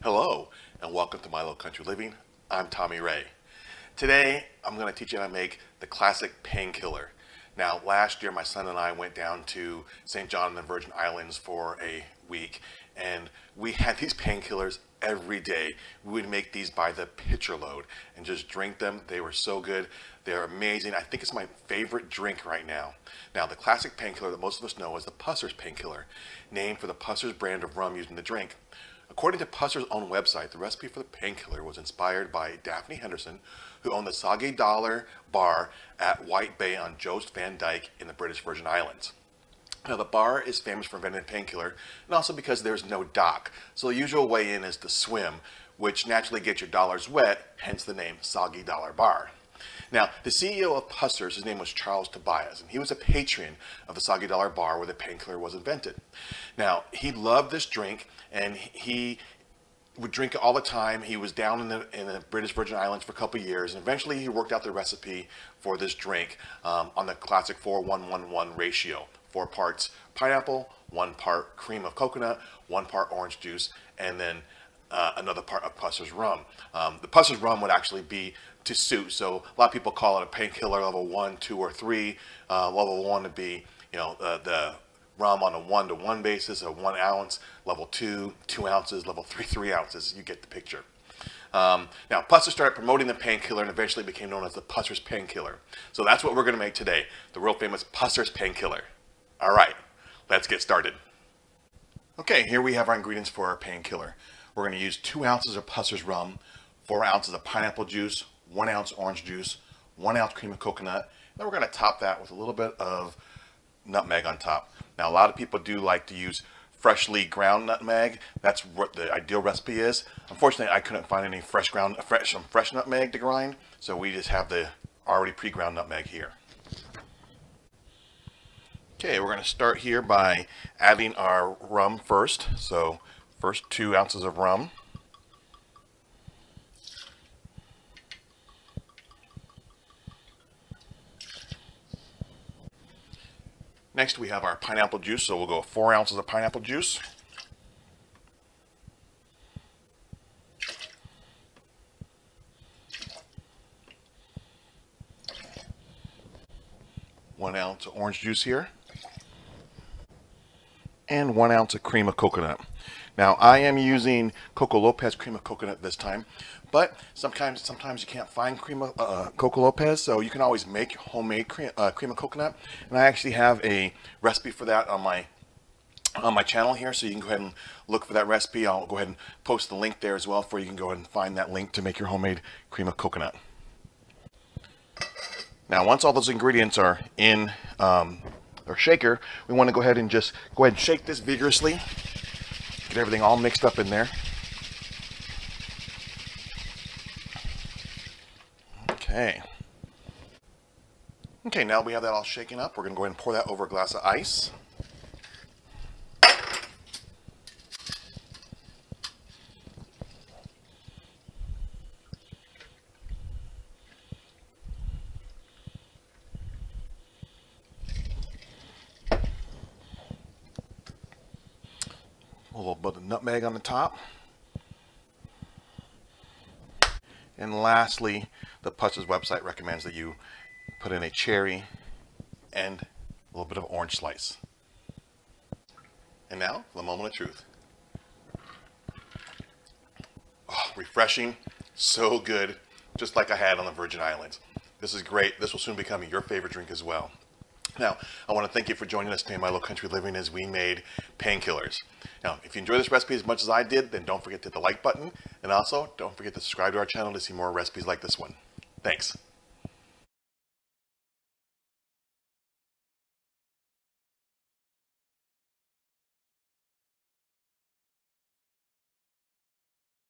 Hello, and welcome to My Little Country Living. I'm Tommy Ray. Today, I'm going to teach you how to make the classic Painkiller. Now, last year, my son and I went down to St. John and the Virgin Islands for a week, and we had these painkillers every day. We would make these by the pitcher load and just drink them. They were so good. They're amazing. I think it's my favorite drink right now. Now, the classic painkiller that most of us know is the Pusser's Painkiller, named for the Pusser's brand of rum used in the drink. According to Pusser's own website, the recipe for the painkiller was inspired by Daphne Henderson, who owned the Soggy Dollar bar at White Bay on Jost Van Dyke in the British Virgin Islands. Now, the bar is famous for inventing painkiller, and also because there's no dock. So the usual way in is to swim, which naturally gets your dollars wet, hence the name Soggy Dollar Bar. Now, the CEO of Pusser's, his name was Charles Tobias, and he was a patron of the Soggy Dollar Bar where the painkiller was invented. Now, he loved this drink, and he would drink it all the time. He was down in the British Virgin Islands for a couple of years, and eventually he worked out the recipe for this drink on the classic 4-1-1-1 ratio. 4 parts pineapple, 1 part cream of coconut, 1 part orange juice, and then another part of Pusser's rum. The Pusser's rum would actually be to suit, so a lot of people call it a painkiller level 1, 2, or 3. Level 1 would be, the rum on a 1-to-1 basis, a 1 ounce. Level 2, 2 ounces. Level 3, 3 ounces. You get the picture. Now, Pusser started promoting the painkiller and eventually became known as the Pusser's Painkiller. So that's what we're going to make today, the real famous Pusser's Painkiller. All right, let's get started. Okay, here we have our ingredients for our painkiller. We're going to use 2 ounces of Pusser's rum, 4 ounces of pineapple juice, 1 ounce orange juice, 1 ounce cream of coconut. Then we're going to top that with a little bit of nutmeg on top. Now, a lot of people do like to use freshly ground nutmeg. That's what the ideal recipe is. Unfortunately, I couldn't find any fresh nutmeg to grind, so we just have the already pre-ground nutmeg here. Okay, we're going to start here by adding our rum first. So first 2 ounces of rum. Next we have our pineapple juice, so we'll go 4 ounces of pineapple juice. One ounce of orange juice here. And 1 ounce of cream of coconut. Now, I am using Coco Lopez cream of coconut this time, but sometimes you can't find Coco Lopez, so you can always make homemade cream of coconut. And I actually have a recipe for that on my channel here, so you can go ahead and look for that recipe. I'll go ahead and post the link there as well, for you can go ahead and find that link to make your homemade cream of coconut. Now, once all those ingredients are in our shaker, we want to go ahead and shake this vigorously. Get everything all mixed up in there. Okay, now we have that all shaken up. We're going to go ahead and pour that over a glass of ice. A little bit of nutmeg on the top. And lastly, the Pusser's website recommends that you put in a cherry and a little bit of orange slice. And now, the moment of truth. Oh, refreshing, so good, just like I had on the Virgin Islands. This is great. This will soon become your favorite drink as well. Now, I want to thank you for joining us today in My Little Country Living as we made painkillers. Now, if you enjoyed this recipe as much as I did, then don't forget to hit the like button. And also, don't forget to subscribe to our channel to see more recipes like this one. Thanks.